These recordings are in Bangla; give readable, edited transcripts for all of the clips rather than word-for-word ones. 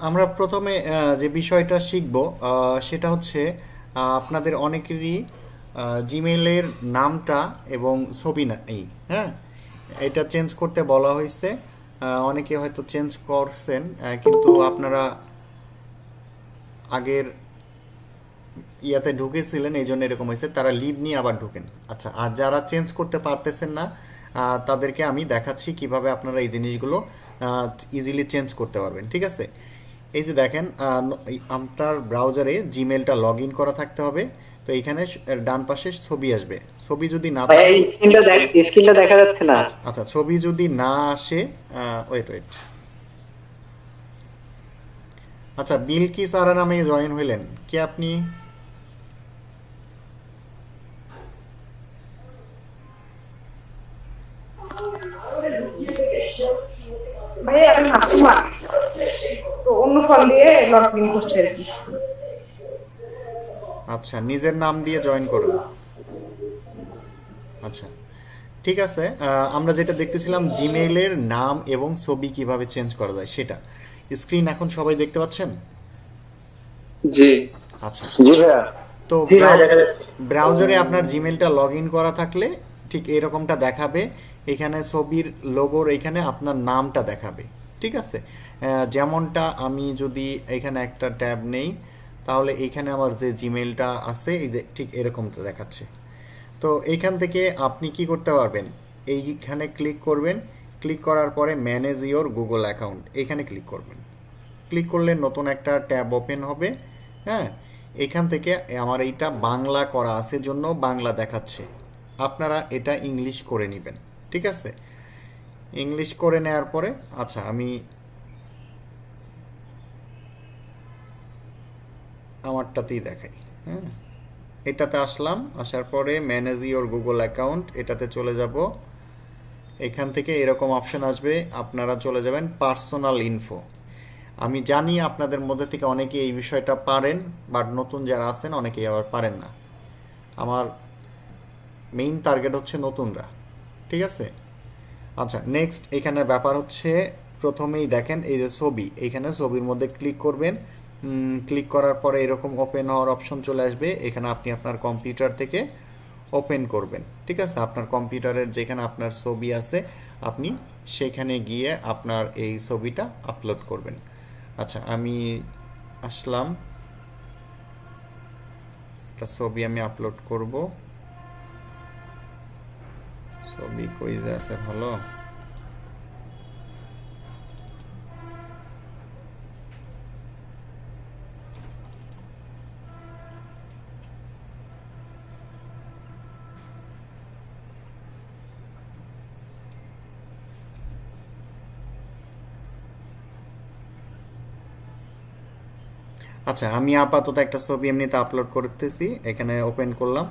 আমরা প্রথমে যে বিষয়টা শিখব সেটা হচ্ছে আপনাদের অনেকেরই জিমেইলের নামটা এবং ছবি না এই হ্যাঁ এটা চেঞ্জ করতে বলা হয়েছে। অনেকে হয়তো চেঞ্জ করছেন, কিন্তু আপনারা আগের ইয়াতে ঢুকেছিলেন এই জন্য এরকম হয়েছে, তারা লিভ নিয়ে আবার ঢুকেন। আচ্ছা, আর যারা চেঞ্জ করতে পারতেছেন না তাদেরকে আমি দেখাচ্ছি কিভাবে আপনারা এই জিনিসগুলো ইজিলি চেঞ্জ করতে পারবেন। ঠিক আছে, এই যে দেখেন আপনার ব্রাউজারে জিমেলটা লগ ইন করা থাকতে হবে। তো এইখানে ডান পাশে ছবি আসবে, ছবি যদি না ভাই থাকে। এই স্ক্রিনটা দেখা যাচ্ছে না। আচ্ছা আচ্ছা, ছবি যদি না আসে, ওয়েট ওয়েট। আচ্ছা, বিলকিস আরা নামে জয়েন হইলেন কি আপনি? ভাই আমি মাসুমা, তো অন্য ফোন দিয়ে লগ ইন করছে আর কি। আচ্ছা, নিজের নাম দিয়ে জয়েন করুন। আচ্ছা, ঠিক আছে। আমরা যেটা দেখতেছিলাম জিমেইলের নাম এবং ছবি কিভাবে চেঞ্জ করা যায় সেটা। স্ক্রিন এখন সবাই দেখতে পাচ্ছেন? জি আচ্ছা, জি ভাইয়া। তো জি ভাইয়া দেখা যাচ্ছে। ব্রাউজারে আপনার জিমেলটা লগ ইন করা থাকলে ঠিক এরকমটা দেখাবে। এখানে ছবির লোগোর এখানে আপনার নামটা দেখাবে। ঠিক আছে, যেমনটা আমি যদি এখানে একটা ট্যাব নেই, তাহলে এইখানে আমার যে জিমেলটা আছে এই যে ঠিক এরকমটা দেখাচ্ছে। তো এইখান থেকে আপনি কি করতে পারবেন, এইখানে ক্লিক করবেন। ক্লিক করার পরে ম্যানেজ ইওর গুগল অ্যাকাউন্ট এখানে ক্লিক করবেন। ক্লিক করলে নতুন একটা ট্যাব ওপেন হবে। হ্যাঁ, এখান থেকে আমার এইটা বাংলা করা আছে জন্য বাংলা দেখাচ্ছে, আপনারা এটা ইংলিশ করে নেবেন। ঠিক আছে, ইংলিশ করে নেওয়ার পরে আচ্ছা আমি আমারটাতেই দেখাই। হ্যাঁ, এটাতে আসলাম, আসার পরে ম্যানেজ ইওর গুগল অ্যাকাউন্ট এটাতে চলে যাব। এখান থেকে এরকম অপশন আসবে, আপনারা চলে যাবেন পার্সোনাল ইনফো। আমি জানি আপনাদের মধ্যে থেকে অনেকে এই বিষয়টা পারেন, বাট নতুন যারা আছেন অনেকেই আবার পারেন না। আমার মেইন টার্গেট হচ্ছে নতুনরা। ঠিক আছে, আচ্ছা নেক্সট এখানে ব্যাপার হচ্ছে প্রথমেই দেখেন এই যে ছবি, এইখানে ছবির মধ্যে ক্লিক করবেন। ক্লিক করার পরে এরকম ওপেন হওয়ার অপশন চলে আসবে, এখানে আপনি আপনার কম্পিউটার থেকে ওপেন করবেন। ঠিক আছে, আপনার কম্পিউটারের যেখানে আপনার ছবি আছে আপনি সেখানে গিয়ে আপনার এই ছবিটা আপলোড করবেন। আচ্ছা, আমি আসলাম, একটা ছবি আমি আপলোড করব। ছবি কই যে আছে ভালো। আচ্ছা, আমি আপাতত একটা ছবি এমনিতে আপলোড করতেছি, এখানে ওপেন করলাম।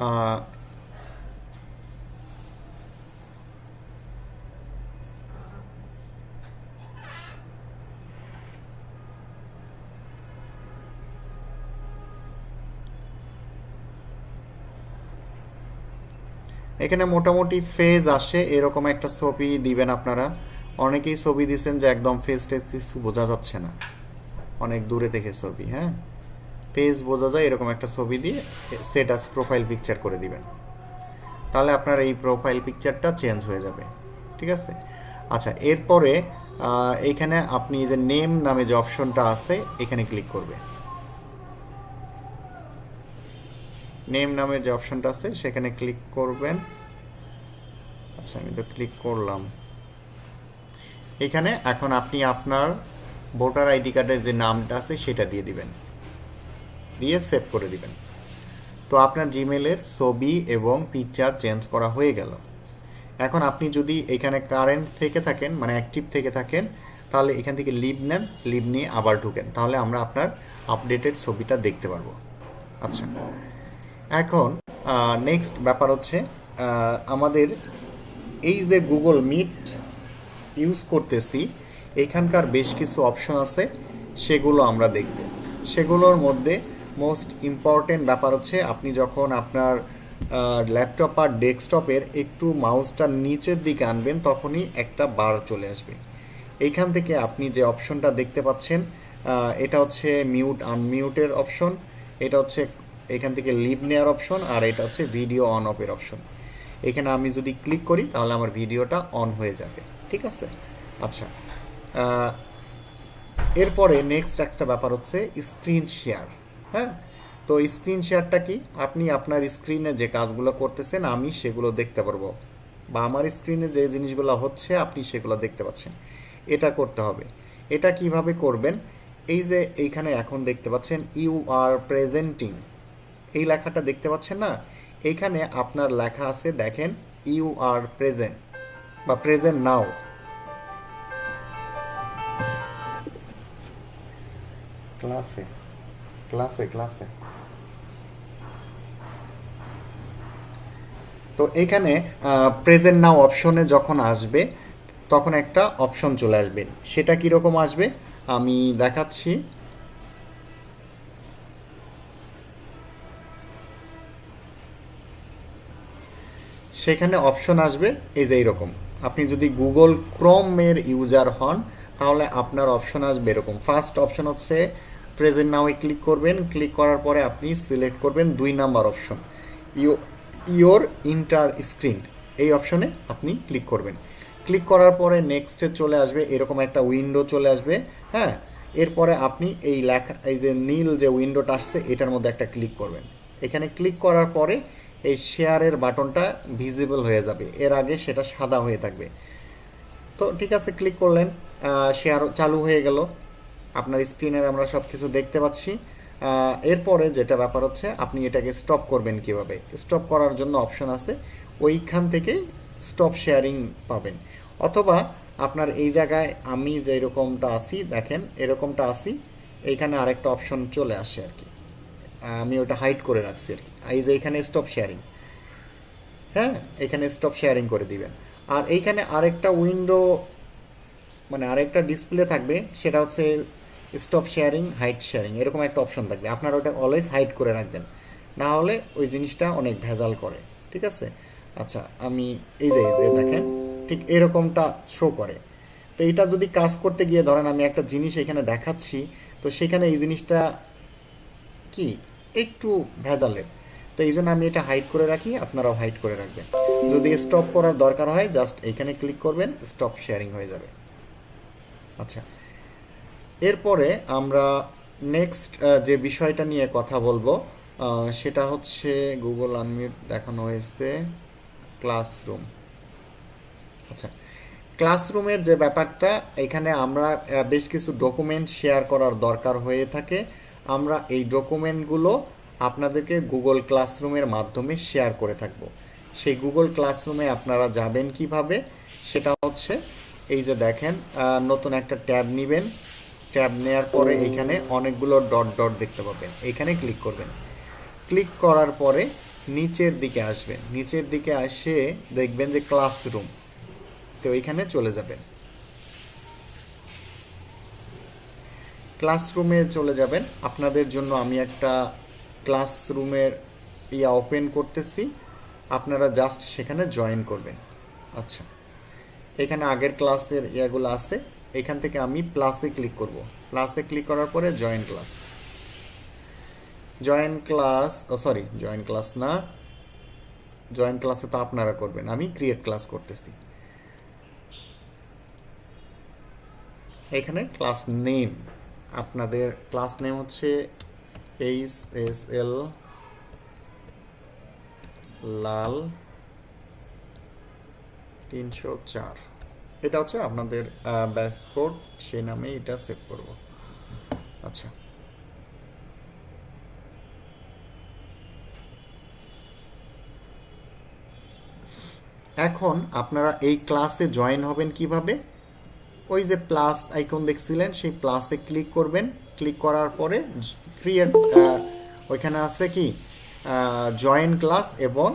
আহ, এখানে মোটামুটি ফেজ আসে এরকম একটা ছবি দিবেন আপনারা। অনেকেই ছবি দিচ্ছেন যে একদম ফেজটা কিছু বোঝা যাচ্ছে না, অনেক দূরে থেকে ছবি। হ্যাঁ, পেজ বোঝা যায় এরকম একটা ছবি দিয়ে সেট আস প্রোফাইল পিকচার করে দিবেন, তাহলে আপনার এই প্রোফাইল পিকচারটা চেঞ্জ হয়ে যাবে। ঠিক আছে, আচ্ছা এরপরে এইখানে আপনি যে নেম নামে যে অপশনটা আছে এখানে ক্লিক করবে। নেম নামের যে অপশনটা আছে সেখানে ক্লিক করবেন। আচ্ছা, আমি তো ক্লিক করলাম। এখানে এখন আপনি আপনার ভোটার আইডি কার্ডের যে নামটা আছে সেটা দিয়ে দিবেন, দিয়ে সেভ করে দিবেন। তো আপনার জিমেলের ছবি এবং পিকচার চেঞ্জ করা হয়ে গেল। এখন আপনি যদি এখানে কারেন্ট থেকে থাকেন, মানে অ্যাক্টিভ থেকে থাকেন, তাহলে এখান থেকে লিভ নেন, লিভ নিয়ে আবার ঢুকেন, তাহলে আমরা আপনার আপডেটেড ছবিটা দেখতে পারবো। আচ্ছা, এখন নেক্সট ব্যাপার হচ্ছে আমাদের এই যে গুগল মিট ইউজ করতেছি এখানকার বেশ কিছু অপশন আছে, সেগুলো আমরা দেখব। সেগুলোর মধ্যে মোস্ট ইম্পর্টেন্ট ব্যাপার হচ্ছে আপনি যখন আপনার ল্যাপটপ আর ডেস্কটপের একটু মাউসটা নিচের দিকে আনবেন তখনই একটা বার চলে আসবে। এইখান থেকে আপনি যে অপশনটা দেখতে পাচ্ছেন এটা হচ্ছে মিউট আনমিউটের অপশন, এটা হচ্ছে এখান থেকে লিভ নেওয়ার অপশন, আর এটা হচ্ছে ভিডিও অন অফের অপশন। এখানে আমি যদি ক্লিক করি তাহলে আমার ভিডিওটা অন হয়ে যাবে, ঠিক আছে। আচ্ছা, এরপরে নেক্সট একটা ব্যাপার হচ্ছে স্ক্রিন শেয়ার। হ্যাঁ, তো স্ক্রিন শেয়ারটা কি, আপনি আপনার স্ক্রিনে যে কাজগুলো করতেছেন আমি সেগুলো দেখতে পারবো, বা আমার স্ক্রিনে যে জিনিসগুলো হচ্ছে আপনি সেগুলো দেখতে পাচ্ছেন, এটা করতে হবে। এটা কিভাবে করবেন, এই যে এইখানে এখন দেখতে পাচ্ছেন ইউ আর প্রেজেন্টিং, এই লেখাটা দেখতে পাচ্ছেন না, এইখানে আপনার লেখা আছে দেখেন ইউ আর প্রেজেন্ট বা প্রেজেন্ট নাও। ক্লাসে ক্লাসে ক্লাসে তো এখানে প্রেজেন্ট নাও অপশনে যখন আসবে তখন একটা অপশন চলে আসবে, সেটা কীরকম আসবে আমি দেখাচ্ছি। সেখানে অপশন আসবে এই যে এইরকম, আপনি যদি গুগল ক্রোমের ইউজার হন তাহলে আপনার অপশন আসবে এরকম। ফার্স্ট অপশন হচ্ছে প্রেজেন্ট নাও, ক্লিক করবেন, ক্লিক করার পরে আপনি সিলেক্ট করবেন 2 number option your inter screen, এই অপশনে আপনি ক্লিক করবেন। ক্লিক করার পরে নেক্সটে চলে আসবে এরকম একটা উইন্ডো চলে আসবে। হ্যাঁ, এরপরে আপনি এই লেখা এই যে নীল যে উইন্ডোটা আসছে এটার মধ্যে একটা ক্লিক করবেন। এখানে ক্লিক করার পরে এই শেয়ারের বাটনটা ভিজিবল হয়ে যাবে, এর আগে সেটা সাদা হয়ে থাকবে। তো ঠিক আছে, ক্লিক করলেন, শেয়ার চালু হয়ে গেল, আপনার স্ক্রিনের আমরা সব কিছু দেখতে পাচ্ছি। এরপরে যেটা ব্যাপার হচ্ছে আপনি এটাকে স্টপ করবেন কিভাবে, স্টপ করার জন্য অপশন আছে, ওইখান থেকে স্টপ শেয়ারিং পাবেন। অথবা আপনার এই জায়গায় আমি যে এরকমটা আসি দেখেন এরকমটা আসি, এইখানে আরেকটা অপশন চলে আসে আর কি, আমি ওটা হাইড করে রাখছি আর কি, এই যে এখানে স্টপ শেয়ারিং। হ্যাঁ, এখানে স্টপ শেয়ারিং করে দিবেন। আর এইখানে আরেকটা উইন্ডো মানে আরেকটা ডিসপ্লে থাকবে, সেটা হচ্ছে স্টপ শেয়ারিং হাইড শেয়ারিং, এরকম একটা অপশন থাকবে, আপনারা ওটা অলওয়েজ হাইড করে রাখবেন, না হলে ওই জিনিসটা অনেক ভেজাল করে, ঠিক আছে। আচ্ছা, আমি এই যে দেখেন ঠিক এরকমটা শো করে। তো এইটা যদি কাজ করতে গিয়ে ধরেন আমি একটা জিনিস এখানে দেখাচ্ছি, তো সেখানে এই জিনিসটা কি একটু ভেজালের, তো এই জন্য আমি এটা হাইড করে রাখি, আপনারাও হাইড করে রাখবেন। যদি স্টপ করার দরকার হয় জাস্ট এইখানে ক্লিক করবেন, স্টপ শেয়ারিং হয়ে যাবে। আচ্ছা, এরপরে আমরা নেক্সট যে বিষয়টা নিয়ে কথা বলবো সেটা হচ্ছে গুগল আনমিউট দেখানো হয়েছে, ক্লাসরুম। আচ্ছা, ক্লাসরুমের যে ব্যাপারটা, এখানে আমরা বেশ কিছু ডকুমেন্ট শেয়ার করার দরকার হয়ে থাকে, আমরা এই ডকুমেন্টগুলো আপনাদেরকে গুগল ক্লাসরুমের মাধ্যমে শেয়ার করে থাকব। সেই গুগল ক্লাসরুমে আপনারা যাবেন কিভাবে, সেটা হচ্ছে এই যে দেখেন নতুন একটা ট্যাব নেবেন, ট্যাব নেওয়ার পরে এখানে অনেকগুলো ডট ডট দেখতে পাবেন, এইখানে ক্লিক করবেন। ক্লিক করার পরে নিচের দিকে আসবেন, নিচের দিকে এসে দেখবেন যে ক্লাসরুম, তো এইখানে চলে যাবেন, ক্লাসরুমে চলে যাবেন। আপনাদের জন্য আমি একটা ক্লাসরুমের ওপেন করতেছি, আপনারা জাস্ট সেখানে জয়েন করবেন। আচ্ছা, এখানে আগের ক্লাসের ইয়াগুলো আছে, এখান থেকে আমি প্লাসে ক্লিক করব, প্লাসে ক্লিক করার পরে join class, join class sorry join class না, জয়েন ক্লাসে তো আপনারা করবেন, আমি ক্রিয়েট ক্লাস করতেছি। এখানে ক্লাস নেম, আপনাদের ক্লাস নেম হচ্ছে HSL লাল 304, এটা হচ্ছে আপনাদের ব্যাচ কোড, সেই নামে এটা সেভ করব। আচ্ছা, এখন আপনারা এই ক্লাসে জয়েন হবেন কিভাবে, ওই যে প্লাস আইকন দেখছিলেন সেই প্লাসে ক্লিক করবেন, ক্লিক করার পরে ক্রিয়েট ওইখানে আছে কি জয়েন ক্লাস এবং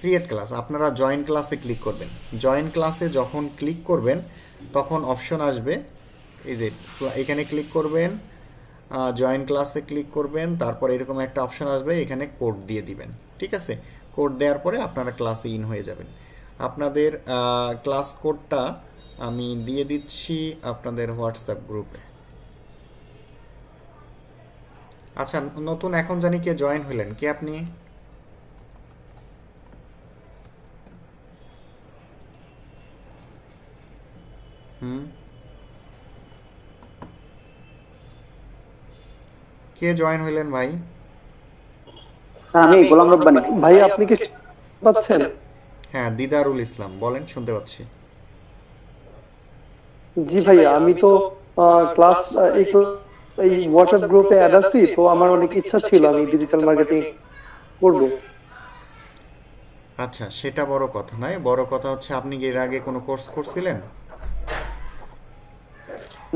ক্রিয়েট ক্লাস, আপনারা জয়েন ক্লাসে ক্লিক করবেন। জয়েন ক্লাসে যখন ক্লিক করবেন তখন অপশন আসবে, এই যে এখানে ক্লিক করবেন, জয়েন ক্লাসে ক্লিক করবেন, তারপর এরকম একটা অপশন আসবে, এখানে কোড দিয়ে দিবেন, ঠিক আছে। কোড দেওয়ার পরে আপনারা ক্লাসে ইন হয়ে যাবেন। আপনাদের ক্লাস কোডটা আমি দিয়ে দিচ্ছি আপনাদের হোয়াটসঅ্যাপ গ্রুপে। আচ্ছা, নতুন এখন জানি কে জয়েন হলেন, কে আপনি? কে জয়েন হইলেন ভাই? আমি গোলাম রব্বানী। ভাই আপনি কি পাচ্ছেন? হ্যাঁ, দিদারুল ইসলাম, বলেন, শুনতে পাচ্ছি। জি ভাইয়া, আমি তো ক্লাস এই হোয়াটসঅ্যাপ গ্রুপে অ্যাড আছি, তো আমার অনেক ইচ্ছা ছিল আমি ডিজিটাল মার্কেটিং করব। আচ্ছা, সেটা বড় কথা নয়, বড় কথা হচ্ছে আপনি কি এর আগে কোনো কোর্স করছিলেন?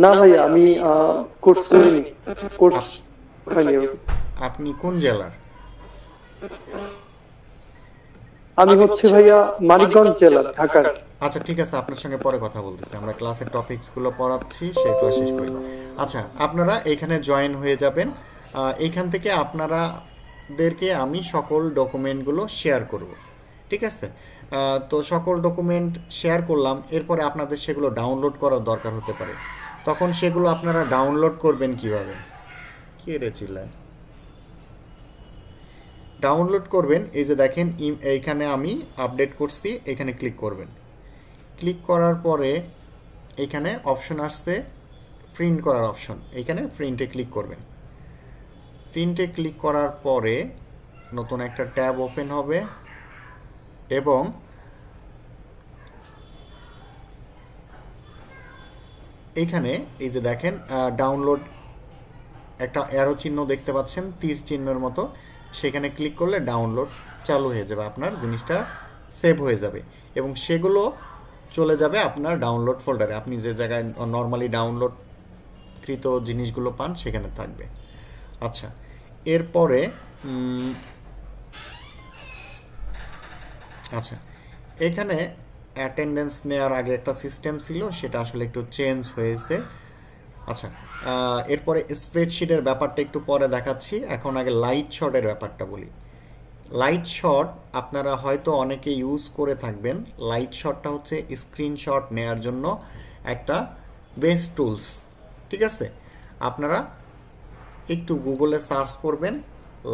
না ভাইয়া, আমি কোর্স করিনি, কোর্স হয়নি। আপনি কোন জেলার? আমি হচ্ছে ভাইয়া মানিকগঞ্জ জেলা, ঢাকার। আচ্ছা ঠিক আছে, আপনার সঙ্গে পরে কথা বলতেছি, আমরা ক্লাসের টপিকসগুলো পড়াচ্ছি, সেটা শেষ করি। আচ্ছা, আপনারা এখানে জয়েন হয়ে যাবেন। এইখান থেকে আপনারাদেরকে আমি সকল ডকুমেন্টগুলো শেয়ার করব, ঠিক আছে? তো সকল ডকুমেন্ট শেয়ার করলাম, এরপরে আপনাদের সেগুলো ডাউনলোড করার দরকার হতে পারে। তখন সেগুলো আপনারা ডাউনলোড করবেন কিভাবে? কে রে চিল্লায়? ডাউনলোড করবেন, এই যে দেখেন এইখানে আমি আপডেট করছি, এখানে ক্লিক করবেন। ক্লিক করার পরে এইখানে অপশন আসছে প্রিন্ট করার অপশন, এইখানে প্রিন্টে ক্লিক করবেন। প্রিন্টে ক্লিক করার পরে নতুন একটা ট্যাব ওপেন হবে এবং এইখানে এই যে দেখেন ডাউনলোড একটা অ্যারো চিহ্ন দেখতে পাচ্ছেন, তীর চিহ্নের মতো, সেখানে ক্লিক করলে ডাউনলোড চালু হয়ে যাবে, আপনার জিনিসটা সেভ হয়ে যাবে এবং সেগুলো চলে যাবে আপনার ডাউনলোড ফোল্ডারে। আপনি যে জায়গায় নর্মালি ডাউনলোডকৃত জিনিসগুলো পান সেখানে থাকবে। আচ্ছা, এরপরে আচ্ছা, এখানে অ্যাটেন্ডেন্স নেওয়ার আগে একটা সিস্টেম ছিল, সেটা আসলে একটু চেঞ্জ হয়েছে। আচ্ছা, এরপরে স্প্রেডশিটের ব্যাপারটা একটু পরে দেখাচ্ছি, এখন আগে লাইট শটের ব্যাপারটা বলি। লাইট শট আপনারা হয়তো অনেকে ইউজ করে থাকবেন। লাইট শটটা হচ্ছে স্ক্রিনশট নেয়ার জন্য একটা বেস্ট টুলস, ঠিক আছে? আপনারা একটু গুগলে সার্চ করবেন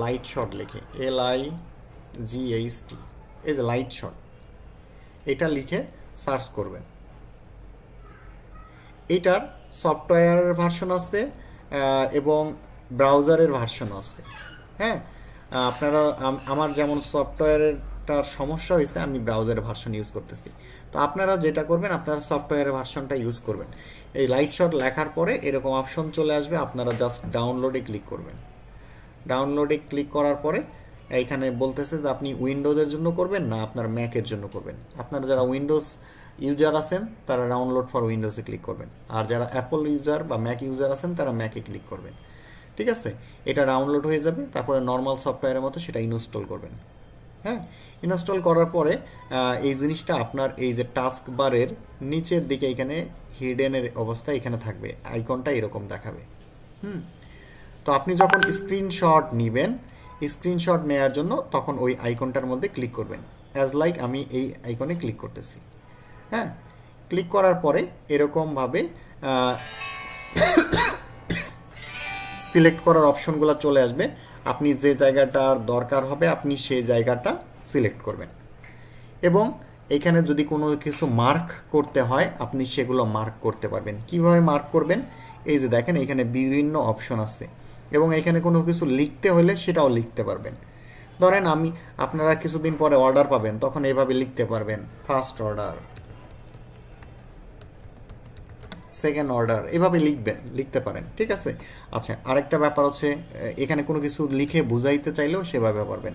লাইট শট লিখে, LIGHT, এই যে লাইট শট, এটা লিখে সার্চ করবেন। এটার সফটওয়্যারের ভার্সন আছে এবং ব্রাউজারের ভার্সন আছে। হ্যাঁ, আপনারা আমার যেমন সফটওয়্যারটার সমস্যা হয়েছে, আমি ব্রাউজারের ভার্সন ইউজ করতেছি। তো আপনারা যেটা করবেন, আপনারা সফটওয়্যারের ভার্সনটা ইউজ করবেন। এই লাইট শট লেখার পরে এরকম অপশন চলে আসবে, আপনারা জাস্ট ডাউনলোডে ক্লিক করবেন। ডাউনলোডে ক্লিক করার পরে এইখানে বলতেছে যে আপনি উইন্ডোজের জন্য করবেন না আপনার ম্যাকের জন্য করবেন। আপনারা যারা উইন্ডোজ ইউজার আছেন তারা ডাউনলোড ফর উইন্ডোজে ক্লিক করবেন, আর যারা অ্যাপল ইউজার বা ম্যাক ইউজার আছেন তারা ম্যাকে ক্লিক করবেন, ঠিক আছে? এটা ডাউনলোড হয়ে যাবে, তারপরে নর্মাল সফটওয়্যারের মতো সেটা ইনস্টল করবেন। হ্যাঁ, ইনস্টল করার পরে এই জিনিসটা আপনার এই যে টাস্ক বারের নিচের দিকে এখানে হিডেনের অবস্থা এখানে থাকবে, আইকনটা এরকম দেখাবে। তো আপনি যখন স্ক্রিনশট নেবেন, স্ক্রিনশট নেওয়ার জন্য তখন ওই আইকনটার মধ্যে ক্লিক করবেন, অ্যাজ লাইক আমি এই আইকনে ক্লিক করতেছি। হ্যাঁ, ক্লিক করার পরে এরকমভাবে সিলেক্ট করার অপশনগুলো চলে আসবে। আপনি যে জায়গাটার দরকার হবে আপনি সেই জায়গাটা সিলেক্ট করবেন এবং এখানে যদি কোনো কিছু মার্ক করতে হয় আপনি সেগুলো মার্ক করতে পারবেন। কিভাবে মার্ক করবেন? এই যে দেখেন এখানে বিভিন্ন অপশন আছে এবং এখানে কোনো কিছু লিখতে হলে সেটাও লিখতে পারবেন। ধরেন আপনারা কিছুদিন পরে অর্ডার পাবেন, তখন এইভাবে লিখতে পারবেন, ফার্স্ট অর্ডার, সেকেন্ড অর্ডার, এভাবে লিখতে পারেন, ঠিক আছে? আচ্ছা, আরেকটা ব্যাপার হচ্ছে এখানে কোনো কিছু লিখে বুঝাইতে চাইলেও সেভাবে পারবেন।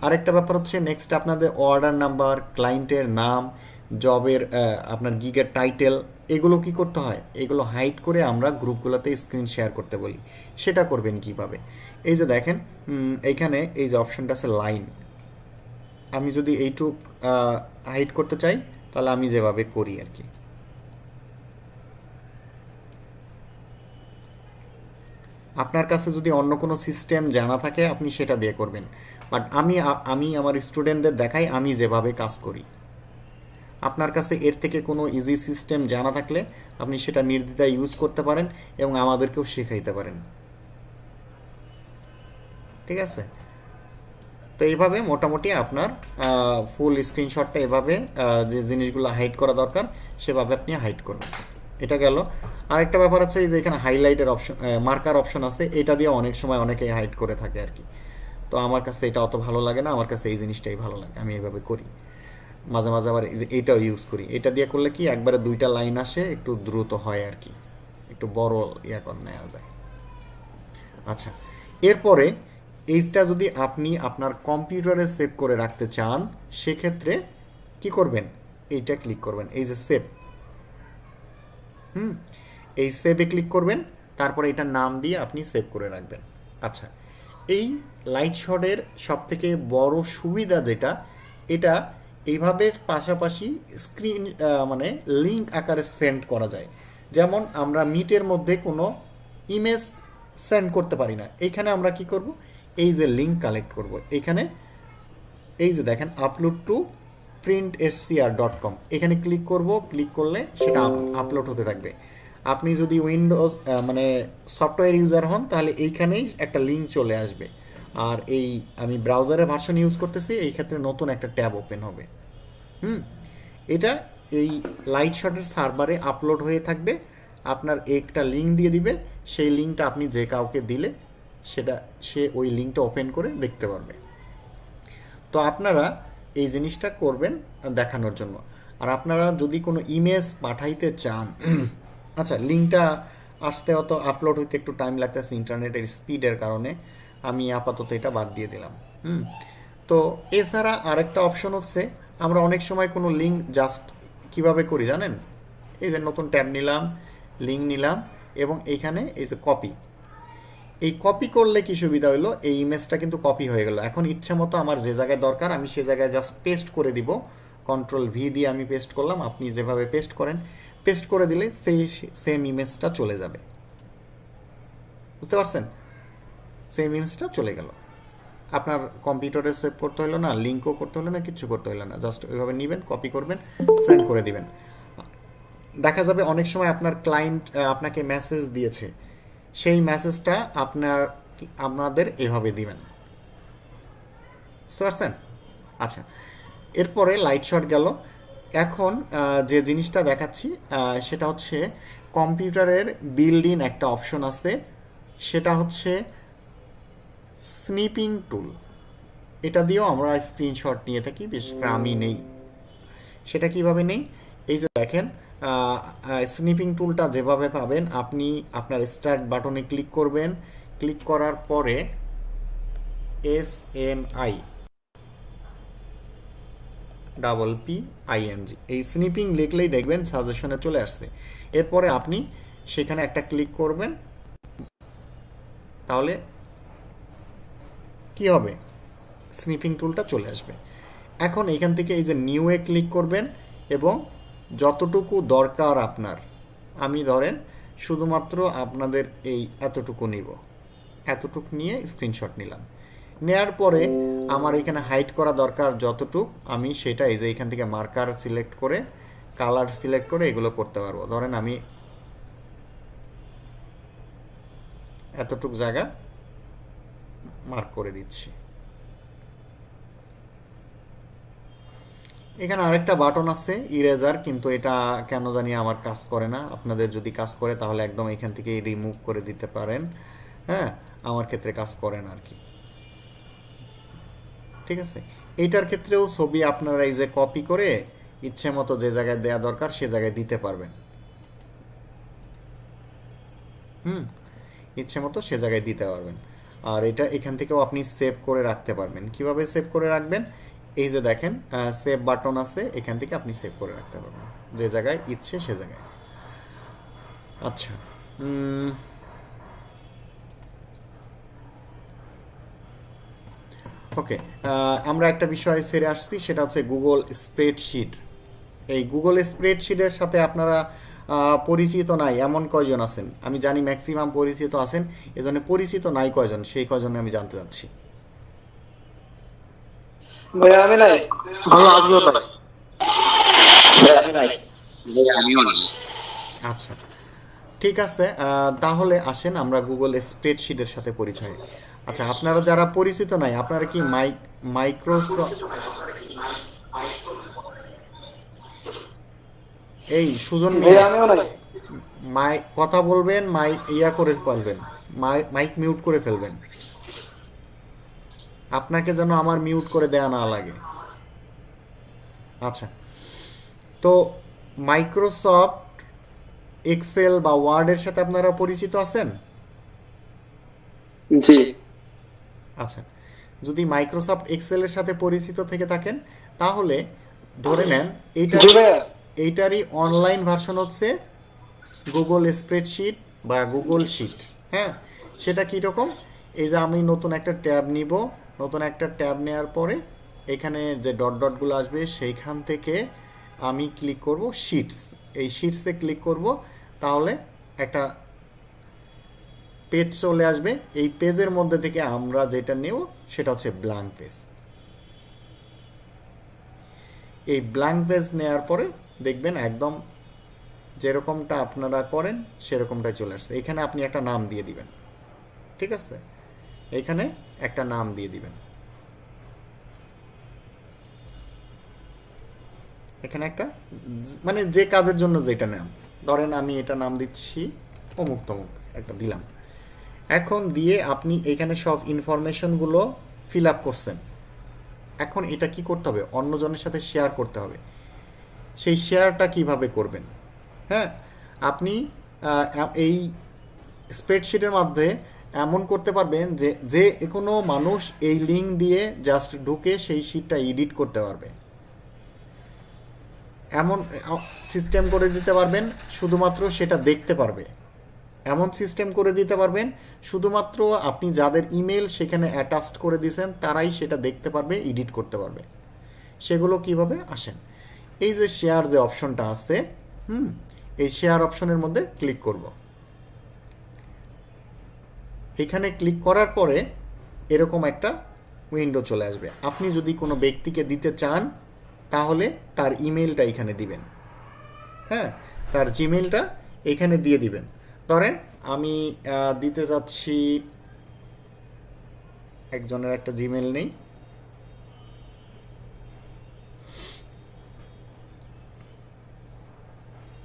আরেকটা ব্যাপার হচ্ছে নেক্সট আপনাদের অর্ডার নাম্বার, ক্লায়েন্টের নাম, জবের আপনার গিগের টাইটেল, এগুলো কি করতে হয়? এগুলো হাইড করে আমরা গ্রুপগুলোতে স্ক্রিন শেয়ার করতে বলি। সেটা করবেন কিভাবে? এই যে দেখেন এইখানে এই যে অপশনটা আছে লাইন, আমি যদি এইটুক হাইড করতে চাই তাহলে আমি যেভাবে করি আর কি, আপনার কাছে যদি অন্য কোনো সিস্টেম জানা থাকে আপনি সেটা দিয়ে করবেন, বাট আমি আমার স্টুডেন্টদের দেখাই আমি যেভাবে কাজ করি। আপনার কাছে এর থেকে কোনো ইজি সিস্টেম জানা থাকলে আপনি সেটা নির্দ্বিধায় ইউজ করতে পারেন এবং আমাদেরকেও শেখাইতে পারেন। ঠিক আছে, তো এইভাবে মোটামুটি আপনার ফুল স্ক্রিনশটটা এভাবে যে জিনিসগুলো হাইড করা দরকার সেভাবে আপনি হাইড করবেন। এটা গেল। আরেকটা ব্যাপার আছে যে এখানে হাইলাইটের অপশন, মার্কার অপশন আছে, এটা দিয়ে অনেক সময় অনেকেই হাইড করে থাকে আর কি। তো আমার কাছে এটা অত ভালো লাগে না, আমার কাছে এই জিনিসটাই ভালো লাগে, আমি এইভাবে করি। মাঝে মাঝে আবার এইটাও ইউজ করি। এটা দিয়ে করলে কি একবারে দুইটা লাইন আসে, একটু দ্রুত হয় আর কি, একটু বড় করে নেওয়া যায়। আচ্ছা, এরপরে এইটা যদি আপনি আপনার কম্পিউটারে সেভ করে রাখতে চান সেক্ষেত্রে কি করবেন, এইটা ক্লিক করবেন, এই যে সেভ, এই সেভে ক্লিক করবেন, তারপরে এটার নাম দিয়ে আপনি সেভ করে রাখবেন। আচ্ছা, এই লাইট শটের সবথেকে বড় সুবিধা যেটা, এটা এইভাবে পাশাপাশি স্ক্রিন মানে লিঙ্ক আকারে সেন্ড করা যায়। যেমন আমরা মিটের মধ্যে কোনো ইমেজ সেন্ড করতে পারি না, এইখানে আমরা কি করব, এই যে লিঙ্ক কালেক্ট করব, এইখানে এই যে দেখেন আপলোড টু printSCR.com, এখানে ক্লিক করব, ক্লিক করলে সেটা আপলোড হতে থাকবে। আপনি যদি উইন্ডোজ মানে সফটওয়্যার ইউজার হন তাহলে এইখানেই একটা লিঙ্ক চলে আসবে। আর এই আমি ব্রাউজারের ভার্সন ইউজ করতেছি, এই ক্ষেত্রে নতুন একটা ট্যাব ওপেন হবে। এটা এই লাইট শটের সার্ভারে আপলোড হয়ে থাকবে, আপনার একটা লিঙ্ক দিয়ে দিবে, সেই লিঙ্কটা আপনি যে কাউকে দিলে সে ওই লিঙ্কটা ওপেন করে দেখতে পারবে। তো আপনারা এই জিনিসটা করবেন দেখানোর জন্য। আর আপনারা যদি কোনো ইমেজ পাঠাইতে চান, আচ্ছা লিঙ্কটা আসতে অত আপলোড হইতে একটু টাইম লাগতেছে ইন্টারনেটের স্পিডের কারণে, আমি আপাতত এটা বাদ দিয়ে দিলাম। তো এছাড়া আরেকটা অপশন হচ্ছে, আমরা অনেক সময় কোনো লিঙ্ক জাস্ট কিভাবে করি জানেন, এই যে নতুন ট্যাব নিলাম, লিঙ্ক নিলাম এবং এইখানে এই যে কপি, এই কপি করলে কি সুবিধা হলো, এই ইমেজটা কিন্তু কপি হয়ে গেল। এখন ইচ্ছা মতো আমার যে জায়গায় দরকার আমি সে জায়গায় জাস্ট পেস্ট করে দিব, Ctrl+V দিয়ে আমি পেস্ট করলাম, আপনি যেভাবে পেস্ট করেন পেস্ট করে দিলে সেই সেম ইমেজটা চলে যাবে। বুঝতে পারছেন, সেম ইমেজটা চলে গেল, আপনার কম্পিউটারে সেভ করতে হলো না, লিঙ্কও করতে হলো না, কিচ্ছু করতে হলো না, জাস্ট ওইভাবে নেবেন, কপি করবেন, সেন্ড করে দিবেন। দেখা যাবে অনেক সময় আপনার ক্লায়েন্ট আপনাকে মেসেজ দিয়েছে, সেই মেসেজটা আপনাদের এভাবে দিবেন। বুঝতে পারছেন? আচ্ছা, এরপরে লাইট শট গেল। এখন যে জিনিসটা দেখাচ্ছি সেটা হচ্ছে কম্পিউটারের বিল্ড ইন একটা অপশন আছে, সেটা হচ্ছে স্নিপিং টুল। এটা দিয়েও আমরা স্ক্রিনশট নিয়ে থাকি, বিশেষ করে আমি নেই। সেটা কিভাবে নেই, এই যে দেখেন স্নিপিং টুলটা যেভাবে পাবেন, আপনি আপনার স্টার্ট বাটনে ক্লিক করবেন, ক্লিক করার পরে SNIPPING এই স্নিপিং লিখলেই দেখবেন সাজেশনে চলে আসছে। এরপরে আপনি সেখানে একটা ক্লিক করবেন, তাহলে কি হবে, স্নিপিং টুলটা চলে আসবে। এখন এখান থেকে এই যে নিউয়ে ক্লিক করবেন এবং যতটুকু দরকার আপনার, আমি ধরেন শুধুমাত্র আপনাদের এই এতটুকু নিব, এতটুকু নিয়ে স্ক্রিনশট নিলাম। নেয়ার পরে আমার এখানে হাইড করা দরকার যতটুক, আমি সেটা এই যে এখান থেকে মার্কার সিলেক্ট করে, কালার সিলেক্ট করে এগুলো করতে পারবো। ধরেন আমি এতটুক জায়গা মার্ক করে দিচ্ছি। এখানে আরেকটা বাটন আছে ইরেজার, কিন্তু এটা কেন জানি আমার কাজ করে না। আপনাদের যদি কাজ করে তাহলে একদম এখান থেকে রিমুভ করে দিতে পারেন। হ্যাঁ, আমার ক্ষেত্রে কাজ করে না আর কি। ঠিক আছে, এইটার ক্ষেত্রেও ছবি আপনারা এই যে কপি করে ইচ্ছে মতো যে জায়গায় দেয়া দরকার সে জায়গায় দিতে পারবেন। ইচ্ছে মতো সে জায়গায় দিতে পারবেন। আর এটা এখান থেকেও আপনি সেভ করে রাখতে পারবেন। কিভাবে সেভ করে রাখবেন, এই যে দেখেন সেভ বাটন আছে, এখান থেকে আপনি সেভ করে রাখতে পারবেন যে জায়গায় ইচ্ছে সে জায়গায়। আচ্ছা, ওকে, আমরা একটা বিষয় সেরে আসছি, সেটা হচ্ছে গুগল স্প্রেডশিট। এই গুগল স্প্রেডশিটের সাথে আপনারা পরিচিত নাই এমন কয়জন আছেন? আমি জানি ম্যাক্সিমাম পরিচিত আছেন, এজন্য পরিচিত নাই কয়জন সেই কয়জন আমি জানতে চাচ্ছি। ভাই আমি নাই, ভালো আমিও নাই। আমিও না। আচ্ছা, ঠিক আছে। তাহলে আসেন আমরা গুগল স্প্রেডশিটের সাথে পরিচয়। আচ্ছা, আপনারা যারা পরিচিত নাই, আপনারা কি মাইক্রোসফট, এই সুজন মিয়া, আমিও নাই। কথা বলবেন, করে ফেলবেন, মাইক মিউট করে ফেলবেন, আপনাকে যেন আমার মিউট করে দেয়া না লাগে। আচ্ছা, তো মাইক্রোসফট এক্সেল বা ওয়ার্ডের সাথে আপনারা পরিচিত আছেন? জি আচ্ছা, যদি মাইক্রোসফট এক্সেলের সাথে পরিচিত থেকে থাকেন তাহলে ধরে নেন এইটারই অনলাইন ভার্সন হচ্ছে গুগল স্প্রেডশিট বা গুগল শিট। হ্যাঁ, সেটা কীরকম? এই যে আমি নতুন একটা ট্যাব নিব, নতুন একটা ট্যাব নেওয়ার পরে এখানে যে ডট ডটগুলো আসবে সেইখান থেকে আমি ক্লিক করব শিটস, এই শিটসে ক্লিক করব, তাহলে একটা পেজ চলে আসবে। এই পেজের মধ্যে থেকে আমরা যেটা নেব সেটা হচ্ছে ব্ল্যাঙ্ক পেজ। এই ব্ল্যাঙ্ক পেজ নেওয়ার পরে দেখবেন একদম যেরকমটা আপনারা করেন সেরকমটাই চলে আসছে। এখানে আপনি একটা নাম দিয়ে দিবেন, ঠিক আছে? এখানে একটা নাম দিয়ে দিবেন, এখানে একটা মানে যে কাজের জন্য যেটা নাম, ধরেন আমি এটা নাম দিচ্ছি অমুক তমুক একটা দিলাম। এখন দিয়ে আপনি এখানে সব ইনফরমেশনগুলো ফিল আপ করছেন। এখন এটা কি করতে হবে? অন্যজনের সাথে শেয়ার করতে হবে। সেই শেয়ারটা কিভাবে করবেন? হ্যাঁ, আপনি এই স্প্রেডশিটের মধ্যে এমন করতে পারবেন যে যে কোনো মানুষ এই লিঙ্ক দিয়ে জাস্ট ঢুকে সেই শিটটা এডিট করতে পারবে। এমন সিস্টেম করে দিতে পারবেন শুধুমাত্র সেটা দেখতে পারবে। এমন সিস্টেম করে দিতে পারবেন শুধুমাত্র আপনি যাদের ইমেল সেখানে অ্যাটাচড করে দিয়েছেন তারাই সেটা দেখতে পারবে, এডিট করতে পারবে। সেগুলো কিভাবে? আসেন, এই যে শেয়ার যে অপশনটা আছে, এই শেয়ার অপশনের মধ্যে ক্লিক করব। এখানে ক্লিক করার পরে এরকম একটা উইন্ডো চলে আসবে। আপনি যদি কোনো ব্যক্তিকে দিতে চান তাহলে তার ইমেলটা এখানে দিবেন। হ্যাঁ, তার জিমেলটা এখানে দিয়ে দিবেন। ধরেন আমি দিতে যাচ্ছি একজনের একটা জিমেল নেই,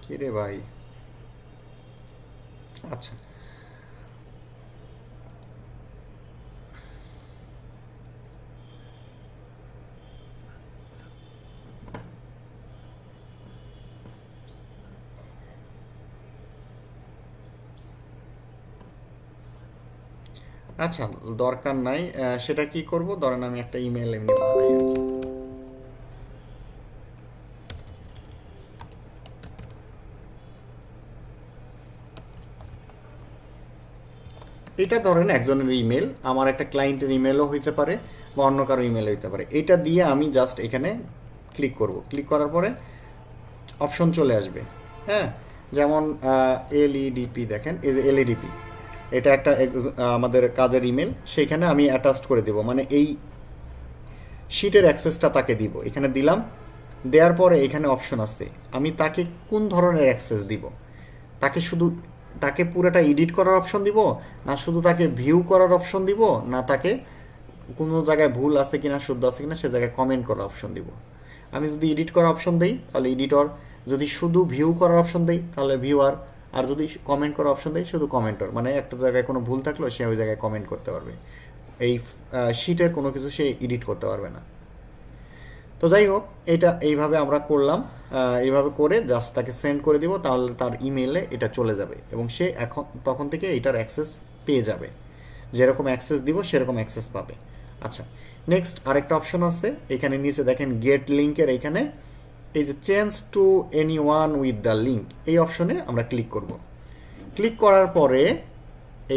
কি রে ভাই, আচ্ছা আচ্ছা দরকার নাই, সেটা কি করব? ধরেন আমি একটা ইমেল এমনি বানাই আর কি। এটা ধরেন একজনের ইমেল, আমার একটা ক্লায়েন্টের ইমেলও হইতে পারে বা অন্য কারো ইমেল হইতে পারে। এটা দিয়ে আমি জাস্ট এখানে ক্লিক করব। ক্লিক করার পরে অপশন চলে আসবে। হ্যাঁ, যেমন এলইডিপি, দেখেন এই যে এলইডিপি, এটা একটা আমাদের কাজের ইমেল, সেইখানে আমি অ্যাটাচড করে দেব, মানে এই শিটের অ্যাক্সেসটা তাকে দিব। এখানে দিলাম, দেওয়ার পরে এখানে অপশন আছে আমি তাকে কোন ধরনের অ্যাক্সেস দিব। তাকে পুরোটা এডিট করার অপশন দিব, না শুধু তাকে ভিউ করার অপশন দিব, না তাকে কোনো জায়গায় ভুল আছে কিনা শুদ্ধ আছে কিনা সে জায়গায় কমেন্ট করার অপশন দিব। আমি যদি এডিট করার অপশন দিই তাহলে এডিটর, যদি শুধু ভিউ করার অপশন দিই তাহলে ভিউয়ার, আর যদি কমেন্ট করার অপশন দিই শুধু কমেন্টর, মানে একটা জায়গায় কোনো ভুল থাকলেও সে ওই জায়গায় কমেন্ট করতে পারবে। এই শিটের কোনো কিছু সে এডিট করতে পারবে না। তো যাই হোক, এটা এইভাবে আমরা করলাম। এইভাবে করে জাস্ট তাকে সেন্ড করে দিব, তাহলে তার ইমেলে এটা চলে যাবে এবং সে তখন থেকে এটার অ্যাক্সেস পেয়ে যাবে। যেরকম অ্যাক্সেস দিব সেরকম অ্যাক্সেস পাবে। আচ্ছা, নেক্সট আরেকটা অপশন আছে এখানে নিচে দেখেন গেট লিঙ্কের, এখানে এই যে change to any one with the link, এই অপশনে আমরা ক্লিক করব। ক্লিক করার পরে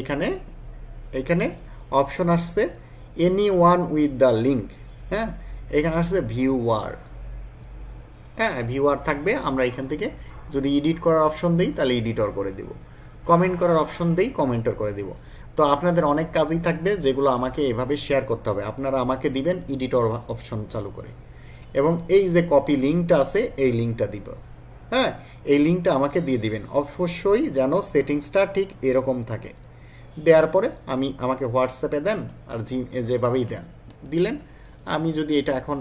এখানে অপশন আসছে any one with the link. হ্যাঁ, এখানে আসছে ভিউয়ার। হ্যাঁ, ভিউয়ার থাকবে। আমরা এখান থেকে যদি এডিট করার অপশন দিই তাহলে এডিটর করে দেব, কমেন্ট করার অপশন দিই কমেন্টর করে দেব। তো আপনাদের অনেক কাজই থাকবে যেগুলো আমাকে এভাবে শেয়ার করতে হবে। আপনারা আমাকে দিবেন এডিটর অপশন চালু করে। এবং এই যে কপি লিঙ্কটা আছে এই লিঙ্কটা দিব। হ্যাঁ, এই লিঙ্কটা আমাকে দিয়ে দিবেন। অবশ্যই যেন সেটিংসটা ঠিক এরকম থাকে। দেওয়ার পরে আমাকে হোয়াটসঅ্যাপে দেন আর যেভাবেই দেন দিলেন। আমি যদি এটা এখন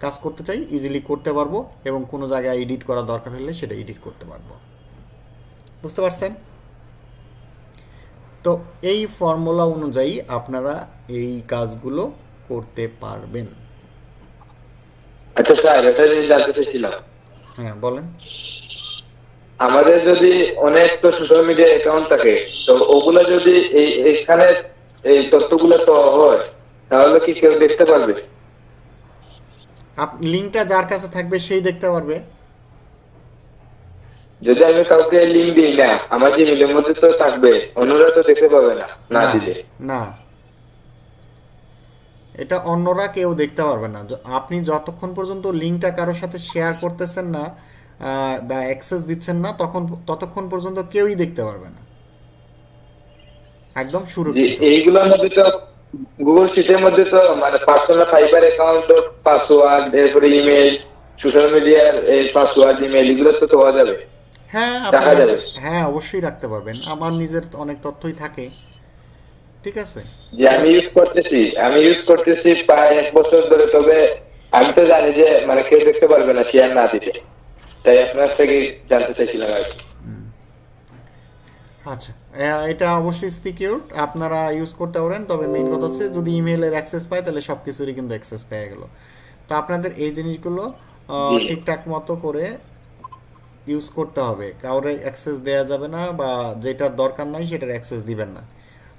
কাজ করতে চাই ইজিলি করতে পারবো, এবং কোনো জায়গায় এডিট করা দরকার হলে সেটা এডিট করতে পারবো। বুঝতে পারছেন? তো এই ফর্মুলা অনুযায়ী আপনারা এই কাজগুলো করতে পারবেন। আচ্ছা স্যার, এটা যদি জানতে চাইছিলাম, হ্যাঁ বলেন। আমাদের যদি অনেক তো সোশ্যাল মিডিয়া অ্যাকাউন্ট থাকে, তো ওগুলো যদি এইখানে এই তথ্যগুলো তো হয়, তাহলে কি কেউ দেখতে পারবে? লিঙ্কটা যার কাছে থাকবে সেই দেখতে পারবে। যদি আমি কাউকে লিঙ্ক দিই না, আমার জিমেলের মধ্যে তো থাকবে, অন্যরা তো দেখতে পাবে না না দিলে। না, এটা অন্যরা কেউ দেখতে পারবে না। আপনি যতক্ষণ পর্যন্ত লিঙ্কটা কারোর সাথে শেয়ার করতেছেন না বা অ্যাক্সেস দিচ্ছেন না, ততক্ষণ পর্যন্ত কেউই দেখতে পারবে না। একদম সুরক্ষিত। এইগুলোর মধ্যে তো গুগল শিটের মধ্যে তো মানে পার্সোনাল ফাইবার অ্যাকাউন্ট, পাসওয়ার্ড, এরপরে ইমেল, সোশ্যাল মিডিয়ার পাসওয়ার্ড, ইমেল, এগুলো তো পাওয়া যাবে। হ্যাঁ দেখা যাবে। হ্যাঁ অবশ্যই রাখতে পারবেন। আমার নিজের অনেক তথ্যই থাকে। ঠিক আছে, যে আমি ইউজ করতেছি প্রায় 1 বছর ধরে, তবে আমি তো জানি যে মানে কেউ দেখতে পারবে না শেয়ার না দিলে, তাই আপনার থেকে জানতে চাইছিলাম আর কি। আচ্ছা, এটা অবশ্যই সিকিউর, আপনারা ইউজ করতে পারেন। তবে মেইন কথা হচ্ছে যদি ইমেইলের অ্যাক্সেস পায় তাহলে সব কিছুরই কিন্তু অ্যাক্সেস পেয়ে গেল। তো আপনাদের এই জিনিসগুলো ঠিকঠাক মতো করে ইউজ করতে হবে। কাউরে অ্যাক্সেস দেওয়া যাবে না, বা যেটার দরকার নাই সেটার অ্যাক্সেস দিবেন না।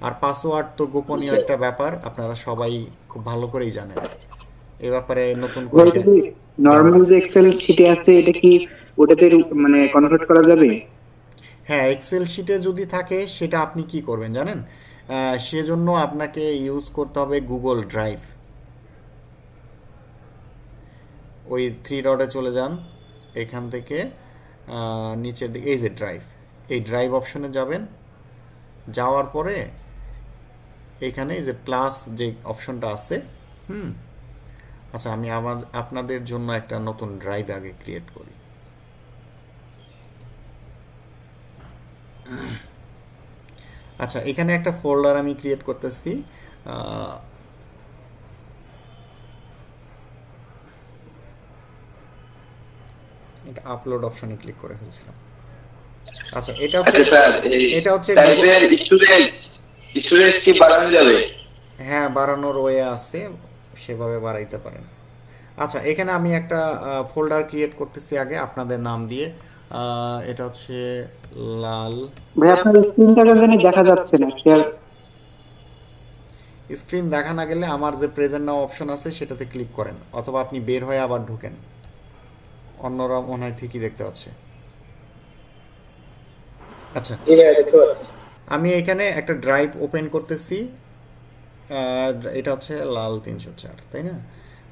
আর পাসওয়ার্ড তো গোপনীয় একটা ব্যাপার, আপনারা সবাই খুব ভালো করেই জানেন। এই ব্যাপারে নতুন করে নরমাল যে এক্সেল শিটে আছে, এটা কি ওটাতে মানে কনভার্ট করা যাবে? হ্যাঁ, এক্সেল শিটে যদি থাকে সেটা আপনি কি করবেন জানেন? সেজন্য আপনাকে ইউজ করতে হবে গুগল ড্রাইভ। ওই 3 ডটে চলে যান, এখান থেকে নিচের দিকে এই যে ড্রাইভ, এই ড্রাইভ অপশনে যাবেন। যাওয়ার পরে এখানে এই যে প্লাস যে অপশনটা আছে, আচ্ছা আমি আপনাদের জন্য একটা নতুন ড্রাইভ আগে ক্রিয়েট করি। আচ্ছা, এখানে একটা ফোল্ডার আমি ক্রিয়েট করতেছি। এটা আপলোড অপশনে ক্লিক করে ফেলছিলাম। আচ্ছা, এটা হচ্ছে টাইপের স্টুডেন্ট কি বাড়ানো যাবে? হ্যাঁ, বাড়ানোর ওয়ে আছে, সেভাবে বাড়াইতে পারেন। আচ্ছা, এখানে আমি একটা ফোল্ডার ক্রিয়েট করতেছি আগে আপনাদের নাম দিয়ে। এটা হচ্ছে লাল। ভাই আপনার স্ক্রিনটা কেন দেখা যাচ্ছে না? শেয়ার স্ক্রিন দেখা না গেলে আমার যে প্রেজেন্ট নাও অপশন আছে সেটাতে ক্লিক করেন, অথবা আপনি বের হয়ে আবার ঢোকেন। অন্যরা মনে হয় ঠিকই দেখতে পাচ্ছে। আচ্ছা, আমি এখানে একটা ড্রাইভ ওপেন করতেছি। এটা হচ্ছে লাল 304, তাই না?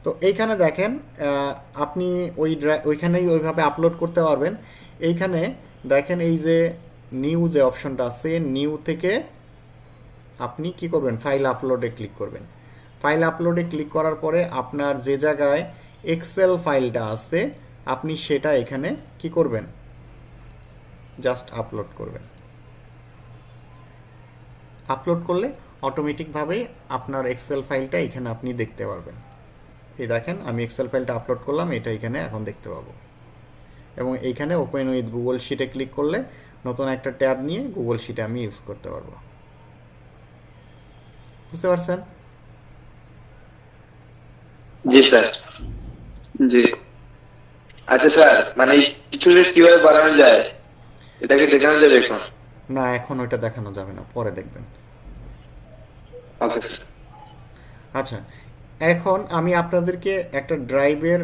তো এইখানে দেখেন, আপনি ওইখানেই ওইভাবে আপলোড করতে পারবেন। এইখানে দেখেন এই যে নিউ যে অপশনটা আছে, নিউ থেকে আপনি কি করবেন, ফাইল আপলোডে ক্লিক করবেন। ফাইল আপলোডে ক্লিক করার পরে আপনার যে জায়গায় এক্সেল ফাইলটা আছে আপনি সেটা এখানে কি করবেন, জাস্ট আপলোড করবেন। আপলোড করলে অটোমেটিকভাবে আপনার এক্সেল ফাইলটা এখানে আপনি দেখতে পারবেন। এই দেখেন আমি এক্সেল ফাইলটা আপলোড করলাম, এটা এখানে এখন দেখতে পাবো। এবং এইখানে ওপেন উইথ গুগল শিটে ক্লিক করলে নতুন একটা ট্যাব নিয়ে গুগল শিটে আমি ইউজ করতে পারবো। বুঝতে পারছেন? জি স্যার। জি। আচ্ছা স্যার, মানে স্টুডেন্ট কিভাবে বাড়ানো যায় এটাকে দেখানো যাবে এখন? না, এখন ওইটা দেখানো যাবে না, পরে দেখবেন। ওকে। আচ্ছা, এখন আমি আপনাদেরকে একটা ড্রাইভের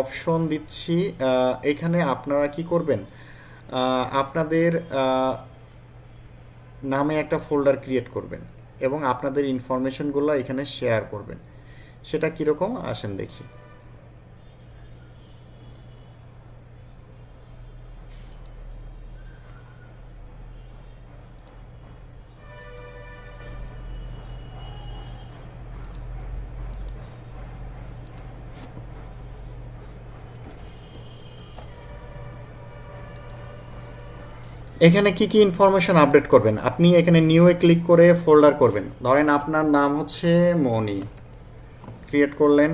অপশন দিচ্ছি। এখানে আপনারা কি করবেন, আপনাদের নামে একটা ফোল্ডার ক্রিয়েট করবেন এবং আপনাদের ইনফরমেশনগুলো এখানে শেয়ার করবেন। সেটা কীরকম আসেন দেখি। এখানে কি কি ইনফরমেশন আপডেট করবেন? আপনি এখানে নিউ এ ক্লিক করে ফোল্ডার করবেন। ধরেন আপনার নাম হচ্ছে মনি, ক্রিয়েট করলেন।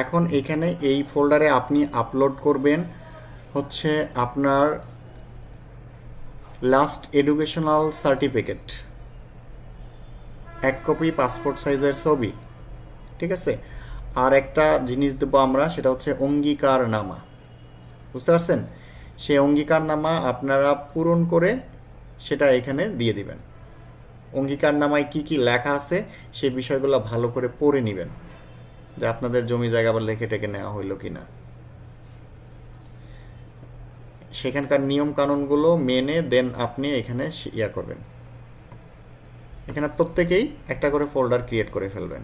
এখন এখানে এই ফোল্ডারে আপনি আপলোড করবেন হচ্ছে আপনার last educational certificate, 1 copy passport সাইজের ছবি, ঠিক আছে? আর একটা জিনিস দেবো আমরা, সেটা হচ্ছে অঙ্গীকারনামা, বুঝতে পারছেন? সেই অঙ্গীকারনামা আপনারা পূরণ করে সেটা এখানে দিয়ে দিবেন। অঙ্গীকারনামায় কি কি লেখা আছে সেই বিষয়গুলো ভালো করে পড়ে নেবেন, যে আপনাদের জমি জায়গা আবার লেখে টেকে নেওয়া হইলো কি না। সেখানকার নিয়ম কানুনগুলো মেনে দেন আপনি এখানে ইয়া করবেন। এখানে প্রত্যেকেই একটা করে ফোল্ডার ক্রিয়েট করে ফেলবেন।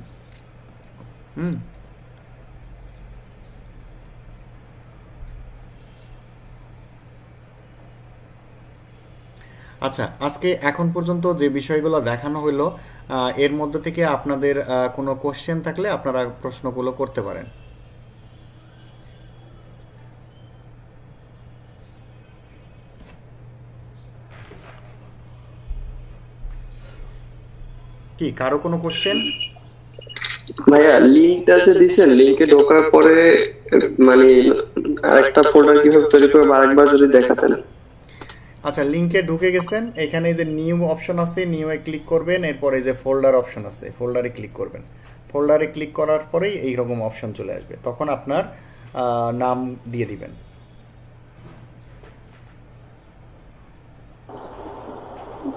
আচ্ছা, আজকে এখন পর্যন্ত যে বিষয়গুলো দেখানো হলো, এর মধ্যে থেকে আপনাদের কোনো কোশ্চেন থাকলে আপনারা প্রশ্নগুলো করতে পারেন। কি কারো কোনো কোশ্চেন? ভাইয়া লিংকটা যে দিছেন, লিংকে ঢোকার পরে মানে আরেকটা ফোল্ডার কিভাবে তৈরি করে আরেকবার যদি দেখাতেন। আচ্ছা, লিংকে ঢুকে গেছেন, এখানে যে নিউ অপশন আছে, নিউয়ে ক্লিক করবেন, এরপরে যে ফোল্ডার অপশন আছে ফোল্ডারে ক্লিক করবেন। ফোল্ডারে ক্লিক করার পরেই এইরকম অপশন চলে আসবে, তখন আপনার নাম দিয়ে দিবেন।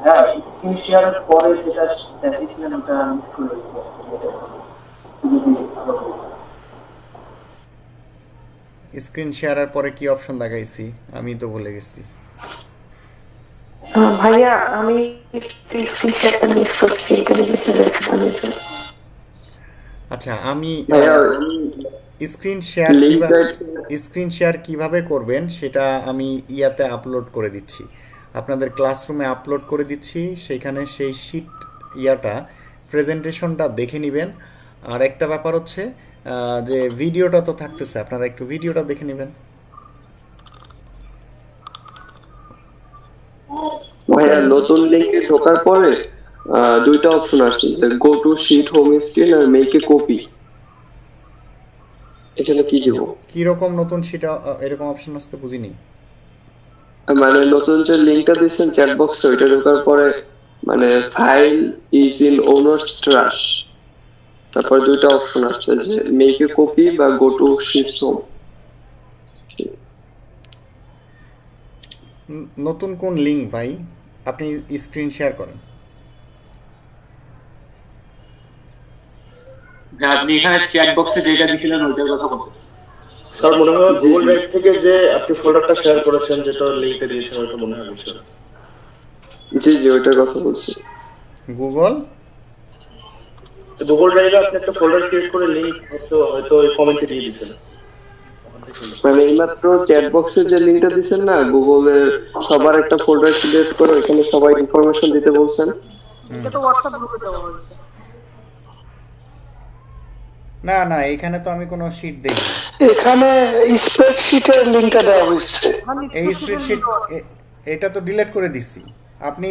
হ্যাঁ, স্ক্রিন শেয়ারের পরে যেটা দেখিয়েছিলেন ওটা মিস করে গেছি। স্ক্রিন শেয়ারের পরে কি অপশন দেখাইছি আমি তো ভুলে গেছি। ভাইয়া আমি স্ক্রিন শেয়ারটা মিস করছি, এটা দেখতে দেখানো হয়েছে। আচ্ছা, আমি ভাইয়া স্ক্রিন শেয়ার কিভাবে করবেন সেটা আমি ইয়াতে আপলোড করে দিচ্ছি, আপনাদের ক্লাসরুমে আপলোড করে দিচ্ছি। সেখানে সেই শিট ইয়াটা প্রেজেন্টেশনটা দেখে নেবেন। আর একটা ব্যাপার হচ্ছে যে ভিডিওটা তো থাকতেছে, আপনারা একটু ভিডিওটা দেখে নেবেন। ভাইয়া নতুন লিংকে ঢোকার পরে দুইটা অপশন আসছে, go to sheet, home screen আর মেক এ কপি। এখানে কি দিব? কি রকম নতুন শিট এরকম অপশন আসতে বুঝিনি। মানে নতুন যে লিংকটা দিয়েছেন চ্যাট বক্সে, ওইটা ঢোকার পরে মানে file is in owners trash, তারপর দুইটা অপশন আসছে যে মেক এ কপি বা গো টু শিটস হোম। নতুন কোন লিংক ভাই? আপনি স্ক্রিন শেয়ার করেন। আপনি এখানে চ্যাট বক্সে যেটা দিয়েছিলেন ওইটার কথা বলতেছেন? স্যার মনে হয় গুগল ড্রাইভ থেকে যে আপনি ফোল্ডারটা শেয়ার করেছেন, যেটা লিংকে দিয়েছেন, ওটা মনে হয় বুঝছেন। জি জি, ওইটার কথা বলছি। গুগল ড্রাইভে আপনি একটা ফোল্ডার ক্রিয়েট করে লিংক হয়তো ওই কমেন্টে দিয়ে দিয়েছেন। মানে এইমাত্র চ্যাট বক্সে যে লিংকটা দিয়েছেন না, গুগলের সবার একটা ফোল্ডার ক্রিয়েট করে ওখানে সবাই ইনফরমেশন দিতে বলছেন। এটা তো হোয়াটসঅ্যাপ গ্রুপে দেওয়া হয়েছে। না না, এখানে তো আমি কোনো শিট দেই না। এখানে স্প্রেডশিটের লিংকটা দেওয়া হয়েছে। এই স্প্রেডশিট এটা তো ডিলিট করে দিছি। আপনি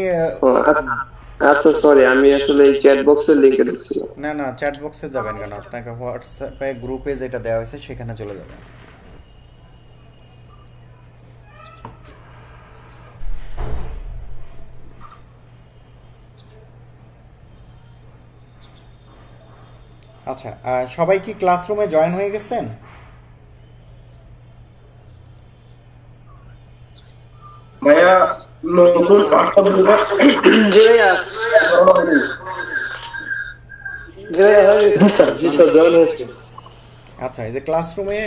আচ্ছা সরি, আমি আসলে এই চ্যাট বক্সের লিংকে ঢুকছিলাম। না না, চ্যাট বক্সে যাবেন কেন? আপনাকে হোয়াটসঅ্যাপে গ্রুপে যেটা দেওয়া হয়েছে সেখানে চলে যাবেন। আচ্ছা, সবাই কি ক্লাসরুমে জয়েন হয়ে গেছেন? ভাইয়া নতুন হোয়াটসঅ্যাপ গ্রুপে জি ভাইয়া, জি স্যার জয়েন হয়েছে। আচ্ছা, এই যে ক্লাসরুমে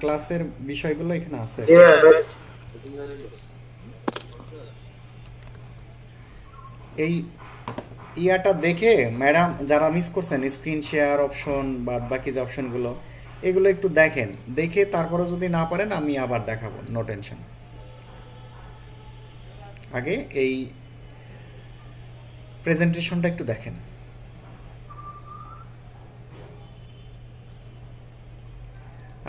ক্লাসের বিষয়গুলো এখানে আছে। এই ইয়াটা দেখে ম্যাডাম যারা মিস করছেন স্ক্রিন শেয়ার অপশন বা বাকি যে অপশনগুলো, এগুলো একটু দেখেন, দেখে তারপরে যদি না পারেন আমি আবার দেখাবো, নো টেনশন। আগে এই প্রেজেন্টেশনটা একটু দেখেন।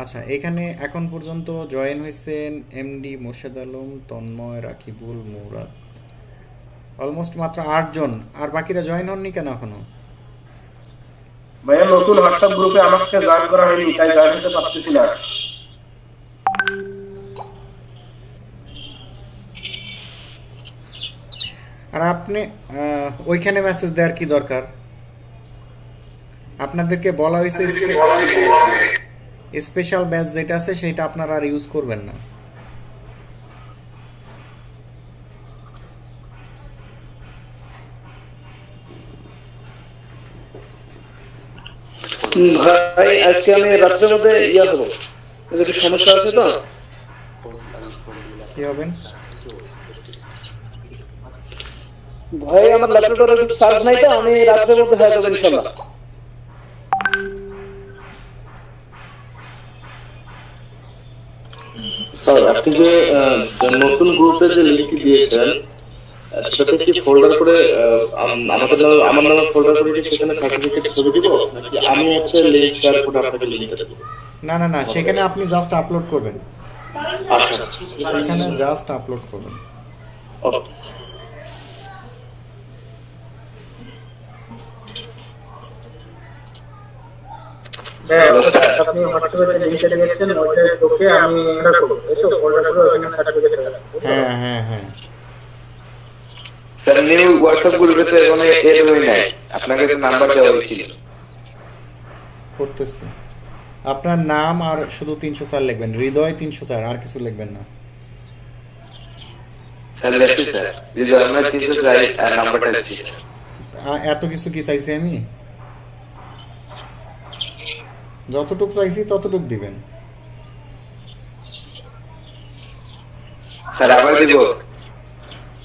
আচ্ছা, এখানে এখন পর্যন্ত জয়েন হয়েছেন এমডি মোর্শেদ আলম, তন্ময়, রাকিবুল, মুরাদ, অলমোস্ট মাত্র 8 জন। আর বাকিরা জয়েন হননি কেন এখনো? ভাইয়া নতুন হোয়াটসঅ্যাপ গ্রুপে আমাকে জয়েন করা হয়নি, তাই জয়েন হতে পারতেছি না। আর আপনি ওইখানে মেসেজ দেওয়ার কি দরকার? আপনাদেরকে বলা হয়েছে স্পেশাল ব্যাচ যেটা আছে সেটা আপনারা আর ইউজ করবেন না। ভাই আজকে আমি রাত্রের মধ্যে ইয়া হবো, একটু সমস্যা আছে তো। কি হবেন? ভাই আমার ল্যাপটপের একটু চার্জ নাই তো, আমি রাত্রের মধ্যে হয়ে যাবে ইনশাআল্লাহ। স্যার আপনি যে নতুন গ্রুপে যে লিংকটি দিয়েছেন সেটাতে কি ফোল্ডার করে আমাদের নামে, আমার নামে ফোল্ডার করে কি সেখানে সার্টিফিকেট ছবি দিব, নাকি আমি হচ্ছে লিংক শেয়ার করে আপনাকে লিংকটা দেব? না না না, সেখানে আপনি জাস্ট আপলোড করবেন। আচ্ছা আচ্ছা, সেখানে জাস্ট আপলোড করবেন। ওকে। আপনি হোয়াটসঅ্যাপে যে লিংকটা দিয়েছেন ওইটা ঢুকে আমি এটা করব, এই তো ফোল্ডার করে ওখানে সার্টিফিকেট রাখবো। হ্যাঁ হ্যাঁ হ্যাঁ। স্যার নিউ হোয়াটসঅ্যাপ গ্রুপে তো এখনো এড হই নাই, আপনাকে তো নাম্বার দেওয়া হয়েছিল। করতেছি। আপনার নাম আর শুধু 304 লিখবেন, হৃদয় 304, আর কিছু লিখবেন না। স্যার লেখছি স্যার, যদি আমরা 300 চাই আর নাম্বারটা দিচ্ছি। এত কিছু কি চাইছি আমি? যতটুক চাইছি ততটুক দিবেন। স্যার আবার দিব?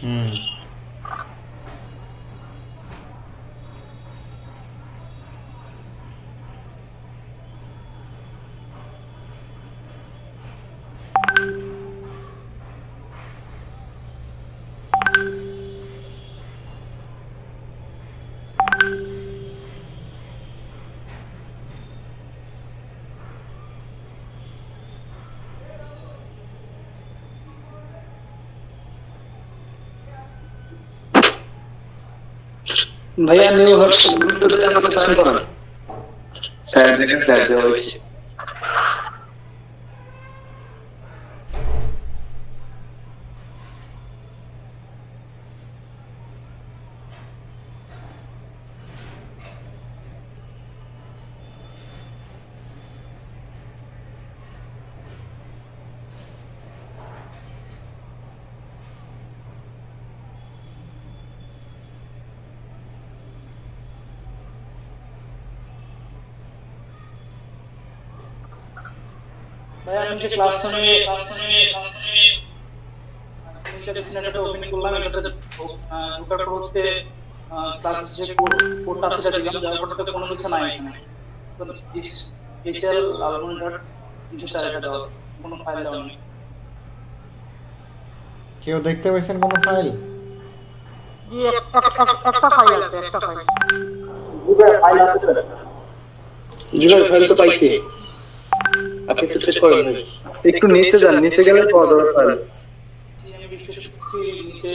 হুম। ভাইয়া নিউ হোয়াটসঅ্যাপ গ্রুপে আমাকে জয়েন করান। স্যার দেখেন স্যার দেওয়া হয়েছে। ভাই আমি যে ক্লাসরুমে এটা ওপেন করলাম, এটাতে ঢোকার পরতে ক্লাস যে কোডটা আছে সেটা দিলাম, যার পরতে কোনো কিছু নাই এখানে। তো স্পেশাল আলমন্ডার 304 এটা দাও, কোনো ফাইল দাও নেই। কেউ দেখতে পাইছেন কোনো ফাইল? জি একটা ফাইল আছে, একটা ফাইল। জি ভাই ফাইল আছে স্যার। জি ভাই ফাইল তো পাইছি, আপনি একটু চেক করেন ভাই। একটু নিচে যান, নিচে গেলে পাওয়া যাবে ফাইল। আমি বিশেষ করে নিচে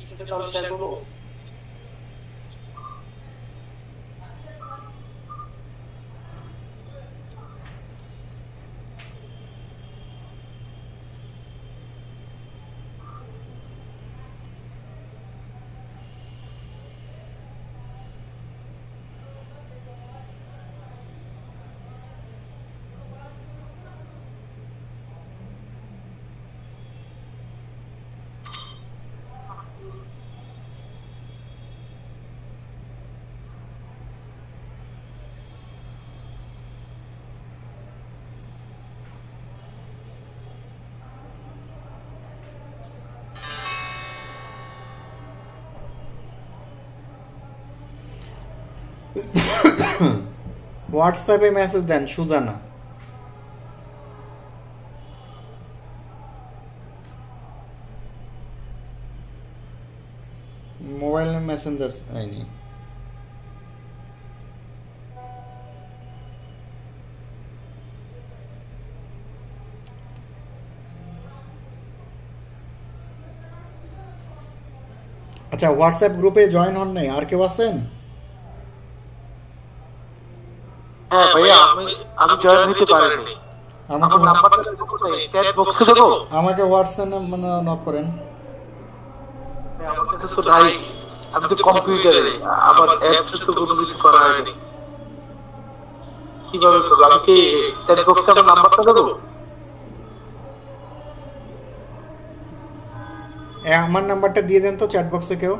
সেটা তাহলে শেয়ার করবো। হোয়াটসঅ্যাপে মেসেজ দেন সুজানা। মোবাইল মেসেঞ্জার আইনি। আচ্ছা, হোয়াটসঅ্যাপ গ্রুপে জয়েন হন নাই, আর কেউ আছেন? হ্যাঁ ভাইয়া, আমি জয়েন হতে পারিনি। আমাকে আমার নাম্বারটা দেবো কোথায়? চ্যাট বক্সে দেবো? আমাকে হোয়াটসঅ্যাপে মানে নক করেন। হ্যাঁ, আমার কাছে তো নাই, আমি তো কম্পিউটারে, আমার অ্যাপস তো কোনো কিছু করা হয়নি। কিভাবে করবো? আমি কি চ্যাট বক্সে আমার নাম্বারটা দেবো? আমার নাম্বারটা দিয়ে দেন তো চ্যাট বক্সে কেউ।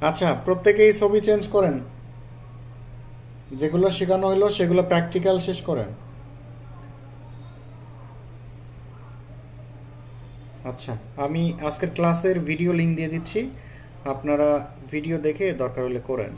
আচ্ছা, প্রত্যেকেই ছবি চেঞ্জ করেন, যেগুলো শেখানো হলো সেগুলো প্র্যাকটিক্যাল শেষ করেন। আচ্ছা, আমি আজকের ক্লাসের ভিডিও লিংক দিয়ে দিচ্ছি, আপনারা ভিডিও দেখে দরকার হলে করেন।